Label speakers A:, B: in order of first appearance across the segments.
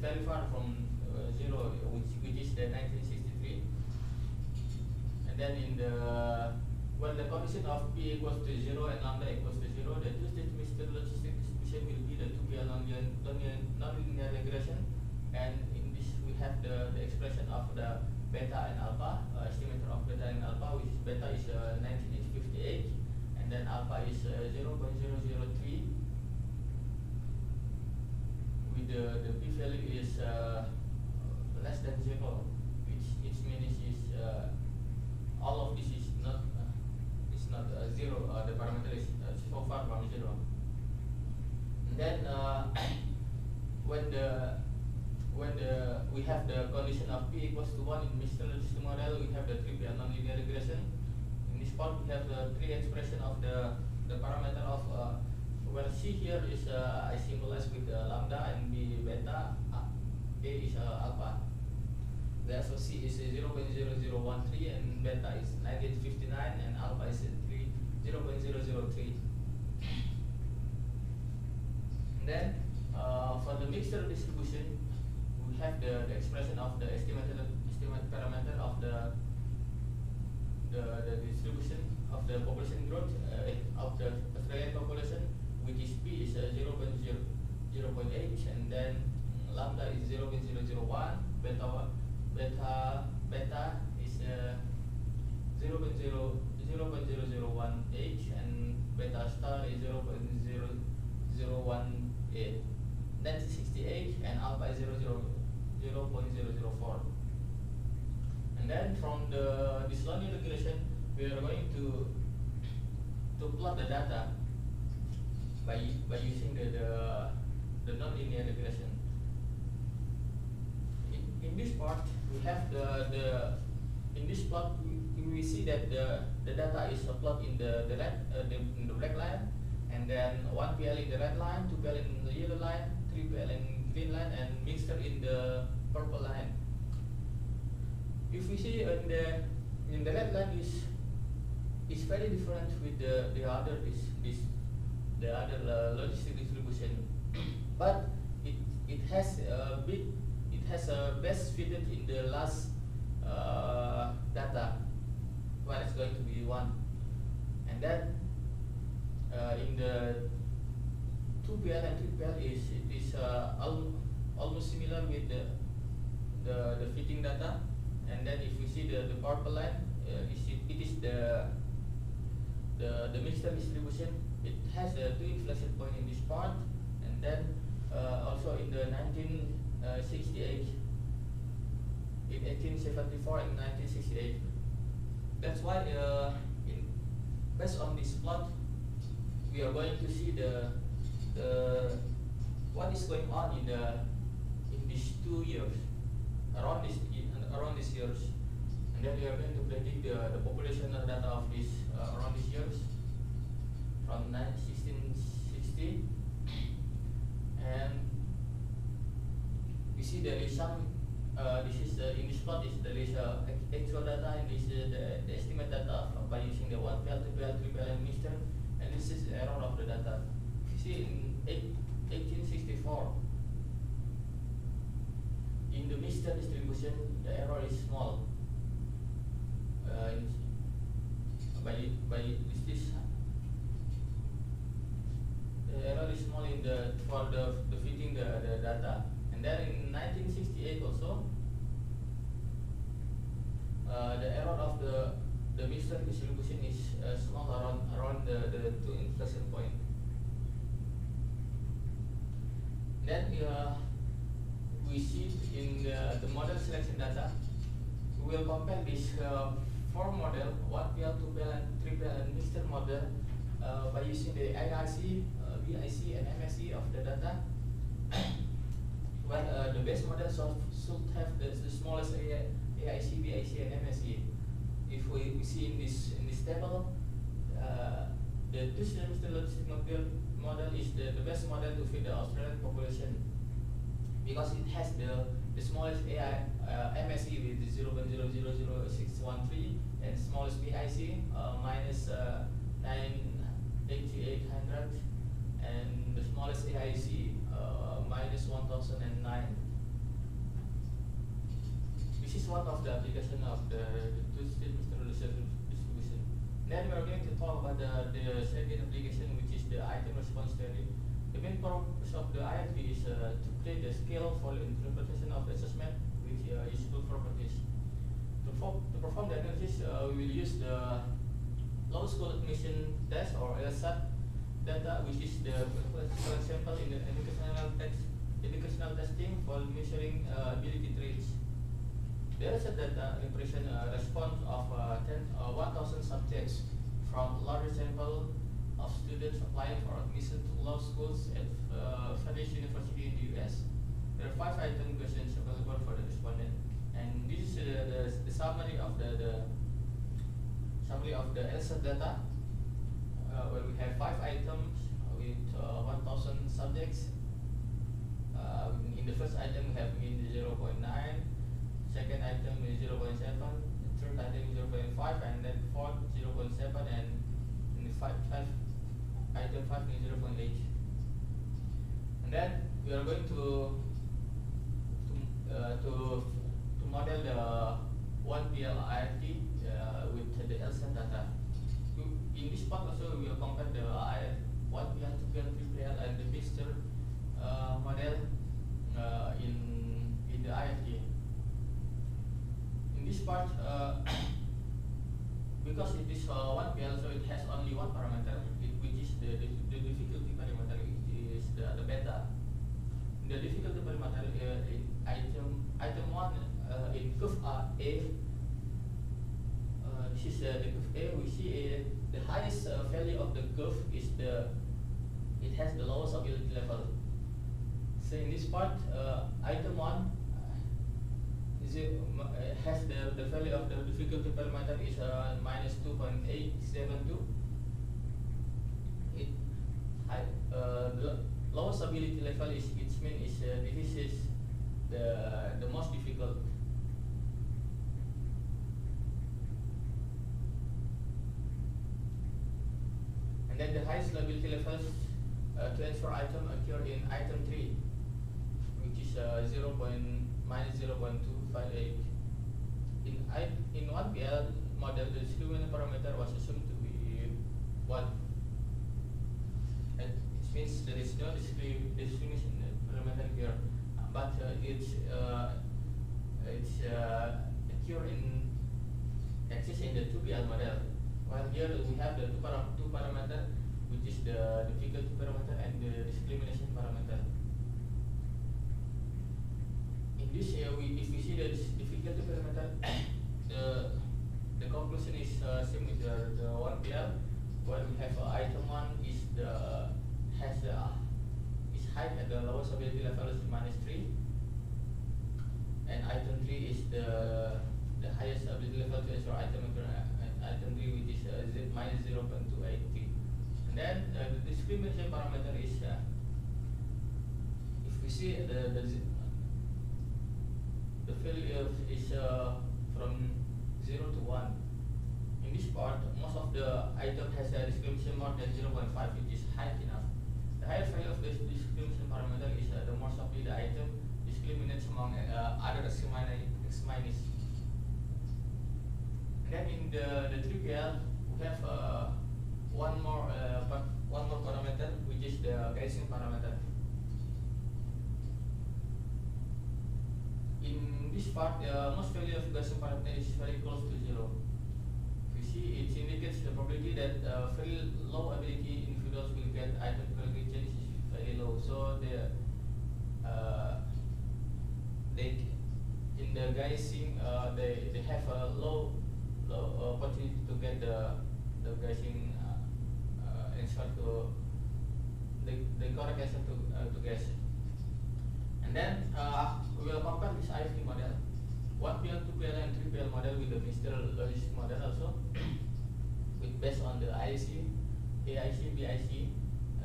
A: very far from 0, which is the 1963. And then in the when the condition of P equals to 0 and lambda equals to 0, the two-stage Mr. logistic distribution will be the 2P nonlinear regression. And in this we have the expression of the beta and alpha, estimator of beta and alpha, which is beta is 1958, and then alpha is 0.003, with the P value is less than 0, which means is all of this is not 0. The parameter is so far from 0. And then when we have the condition of P equals to 1 in Mr. Logistic model, we have the 3P nonlinear regression. In this part, we have the 3 expression of the parameter of where C here is I symbolize with lambda, and B beta, A is alpha. Therefore, C is 0.0013 and beta is 1959 and alpha is 0.003. And then for the mixture distribution, we have the expression of the estimated parameter of the distribution of the population growth of the Australian population, which is P is 0.8, and then lambda is 0.001, beta is 0.0018, and beta star is 0.0018, 1968, and alpha is 0.004. And then from this linear regression, we are going to plot the data by using the nonlinear regression. In this part, we have in this plot we see that the data is plotted in the black line, and then 1PL in the red line, 2PL in the yellow line, 3PL in green line, and mixture in the purple line. If we see in the red line is very different with the other logistic distribution, but it has a best fitted in the last data, where it's going to be 1, and then in the 2PL and 3PL it is almost similar with the fitting data. And then if we see the purple line, it is the mixture distribution. It has 2 inflection point in this part, and then also in the 1968, in 1874 and 1968. That's why based on this plot, we are going to see the what is going on in these 2 years, around these years, and then we are going to predict the population data of this around these years from 1660, and we see there is some. This is in this plot there is actual data, and this is the estimate data by using the 1PL, 2PL, 3PL, and mixture, and this is the error of the data. You see in 1864, in the mixture distribution, the error is small. By this, the error is small for the fitting the data. And then in 1968 also, the error of the mixture distribution is small, around the 2 inflection point. Then we see in the model selection data, we will compare this 4 model, 1PL, 2PL, and 3PL, and mixture model by using the AIC, BIC, and MSE of the data. Well, the base model should have the smallest AIC, BIC, and MSE. If we see in this table, the two-semester logistic model is the best model to fit the Australian population, because it has the smallest MSE with 0.000613 and smallest BIC minus 98800, and the smallest AIC minus 1009. is one of the application of the two-state distribution. Then we are going to talk about the second application, which is the item response theory. The main purpose of the IRT is to create a scale for the interpretation of assessment with useful properties. To perform the analysis, we will use the low school admission test or LSAT data, which is the sample in the educational testing for measuring ability traits. The LSAT data represent a response of 1,000 subjects from larger sample of students applying for admission to law schools at various universities in the US. There are 5 item questions available for the respondent, and this is the summary of the LSAT data, where we have 5 items with 1,000 subjects. In the first item, we have mean 0.9, second item is 0.7, third item is 0.5, and then fourth 0.7, and in the item 5 is 0.8. And then we are going to model the 1PL IRT with the LSAT data. In this part also we will compare the 1PL, 2PL, 3PL, and the mixture model in the IRT. In this part, because it is 1PL, so it has only one parameter, which is the difficulty parameter, which is the beta. The difficulty parameter in item 1 in curve A. This is the curve A. We see the highest value of the curve is it has the lowest ability level. So in this part, item 1 has the value of the difficulty parameter is minus 2.872. The lowest ability level is its mean is this is the most difficult. And then the highest ability levels to answer item occur in item 3, which is minus 0.258. In 1PL model, the discriminant parameter was assumed to be 1. And it means there is no discrimination parameter here, but it's exists in the 2PL model. While here we have the two parameter, which is the difficulty parameter and the discrimination parameter. In this, if we see the difficulty parameter, the conclusion is same with the 1PL, where we have item 1 is height at the lowest ability level is -3, and item 3 is the highest ability level to answer item 3, which is minus 0.283. And then the discrimination parameter is if we see the value is from 0 to 1. In this part, most of the item has a discrimination more than 0.5, which is high enough. The higher value of the discrimination parameter is the more likely the item discriminates among other X minus. And then in the 3PL, we have one more parameter, which is the Gaussian parameter. In this part, the most value of Gaussian parameter is very close to 0. If you see, it indicates the probability that very low ability individuals will get item change is very low. So in the Gaussian, they have a low opportunity to get the Gaussian answer to the correct answer to guess. And then we will compare this IFT model, 1PL, 2PL, and 3PL model with the ministerial logistic model also, with based on the IAC, AIC, BIC.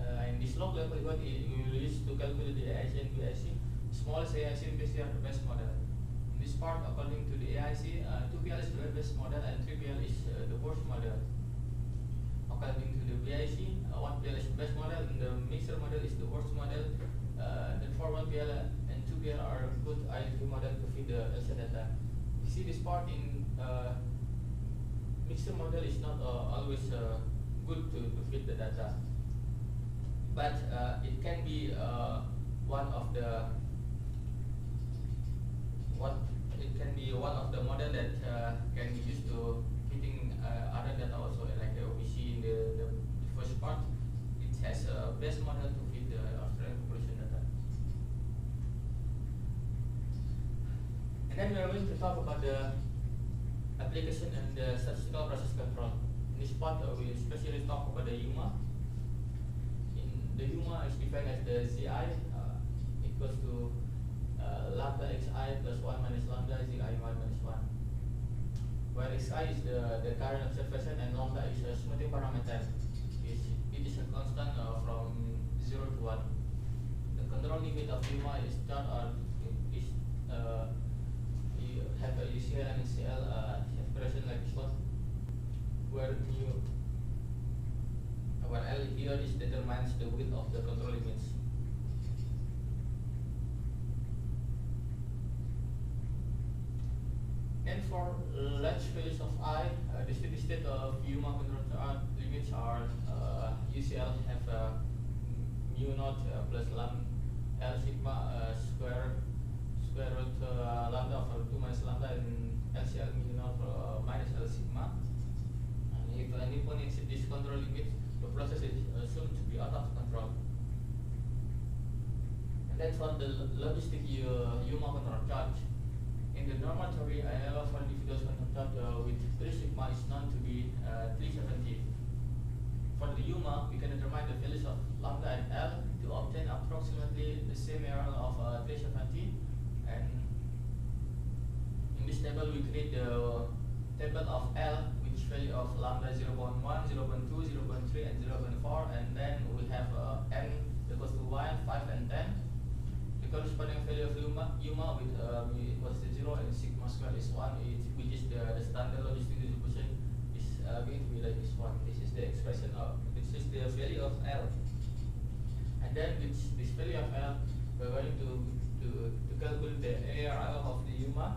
A: And this log likelihood we will use to calculate the AIC and BIC. Smallest AIC and BIC are the best model. In this part, according to the AIC, 2PL is the best model and 3PL is the worst model. According to the BIC, 1PL is the best model and the mixer model is the worst model. Then for 1PL and 2PL are good IFT model to feed the LSAT data. You see this part in mixture model is not always good to fit the data, but it can be one of the model that can be used to fitting other data also, like we see in the first part. It has a best model to fit the Australian population data. And then we are going to talk about the application and the statistical process control. In this part, we especially talk about the UMA. The UMA is defined as the ZI equals to lambda xi plus 1 minus lambda zi 1 minus 1, where xi is the current observation and lambda is a smoothing parameter. It is a constant from 0 to 1. The control limit of UMA is done you have a UCL and UCL expression like this one, where L here is determines the width of the control limits. And for large values of I, the steady state of UMA control limits are UCL have mu naught plus L sigma square root lambda over 2 minus lambda, and LCL mu naught minus L sigma. And if any point exceeds this control limit, the process is assumed to be out of control. And then for the logistic UMA control charge, in the normal theory, IL for individuals control charge with 3 sigma is known to be 370. For the UMA, we can determine the values of lambda and L to obtain approximately the same error of 370. And in this table, we create the table of L, which value of lambda 0.1, 0.2, 0.3, and 0.4, and then we have n equals to 1, 5, and 10. The corresponding value of UMA with equals to 0 and sigma square is 1, which is the standard logistic distribution, is going to be like this one. This is the expression of, this is the value of L. And then with this value of L, we're going to calculate the ARL of the UMA,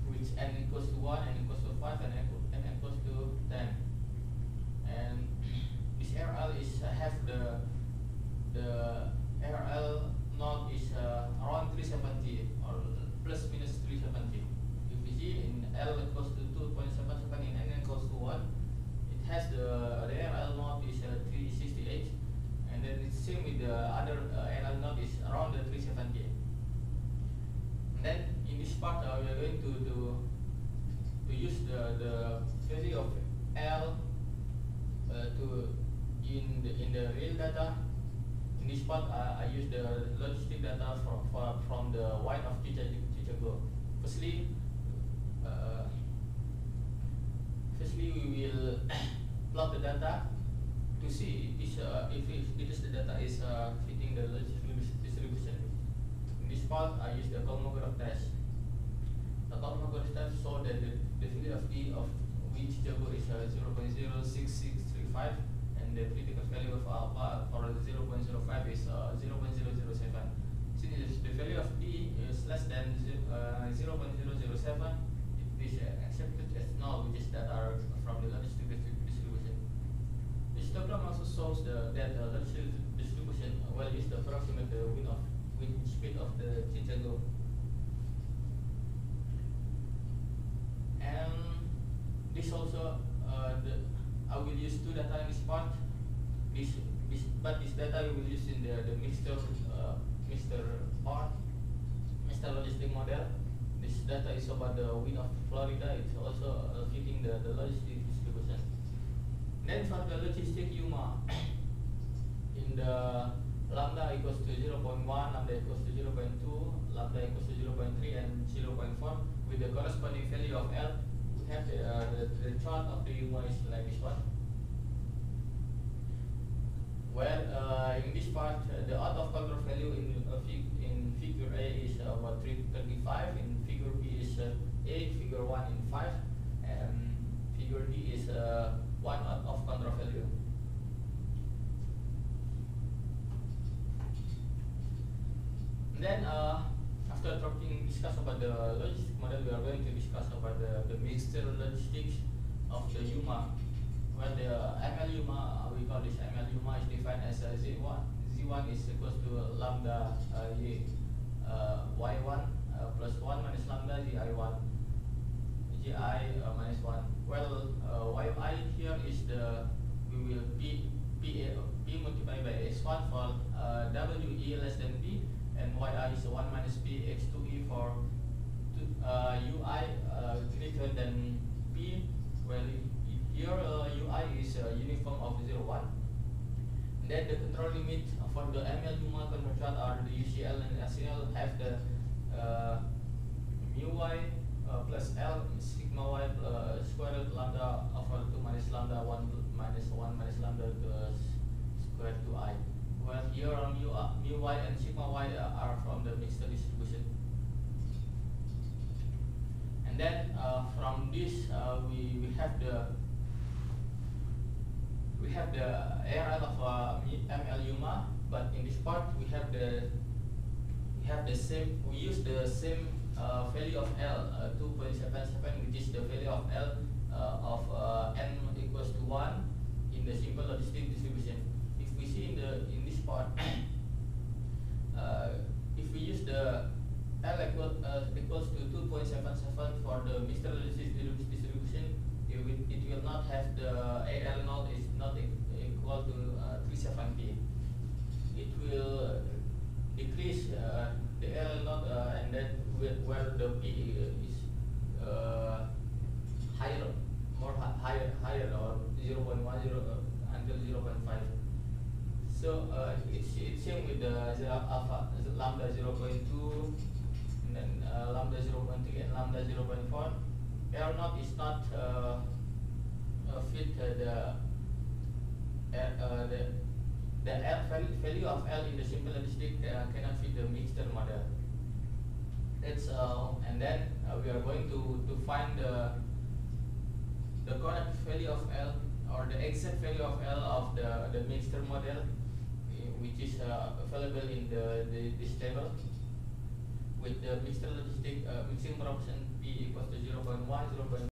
A: which n equals to 1, n equals to 5, and n equals to 10. And this ARL is have the ARL naught is around 370 or plus minus 370. If you see in L equals to 2.77 in n equals to 1, it has the ARL naught is 368, and then it's same with the other ARL naught is around the 370. And then in this part, we are going to use the value of L in the real data. In this part, I use the logistic data from the wine of Chichago. Firstly, we will plot the data to see if the data is fitting the logistic distribution. In this part, I use the Kolmogorov test. The Kolmogorov test show that the value of D of Chichago is 0.06635, and the critical value of alpha for 0.05 is 0.007. Since the value of D is less than 0.007, it is accepted as null, which is that are from the logistic distribution. The histogram also shows that the logistic distribution well is the approximate wind speed of the Chichago. And this also I will use two data in this part. But this data we will use in the mixture part, mixture logistic model. This data is about the wind of Florida. It's also fitting the logistic distribution. Then for the logistic UMA, in the lambda equals to 0.1, lambda equals to 0.2, lambda equals to 0.3, and 0.4 with the corresponding value of L. We have the chart of the UMA is like this one, where in this part the out of control value in figure A is about 335, in figure B is 8, figure 1 in 5, and figure D is 1 out of control value. And then after after discuss about the logistic model, we are going to discuss about the mixture logistics of the UMA. When the ML UMA, we call this ML UMA is defined as Z1. Z1 is equals to lambda Y1 plus 1 minus lambda GI1. GI minus 1. Well, YI here is we will P multiplied by X1 for WE less than P, and YI is 1 minus P X2E for UI greater than P. Well, here UI is uniform of 0, 1. And then the control limit for the ML UMA conversion or the UCL and SCL have the mu y plus L sigma y square root lambda over 2 minus lambda 1 minus 1 minus lambda square 2I. Well, here mu y and sigma y are from the mixed distribution. And then from this we have the ARL of ML UMA, but in this part we use the same value of L 2.77, which is the value of L of n equals to 1 in the simple logistic distribution. If we see in this part, if we use the L equals to 2.77 for the mixed logistic distribution, it will not have the AL0 is not equal to 370. It will decrease the AL0 and then where the P is higher or 0.10 until 0.5. So it's same with the alpha lambda 0.2 and then lambda 0.3 and lambda 0.4. L0 is not fit the value of L in the simple logistic cannot fit the mixture model. That's and then we are going to find the correct value of L or the exact value of L of the mixture model, which is available in this table with the mixture logistic mixing proportion P equals to 0.1, 0.1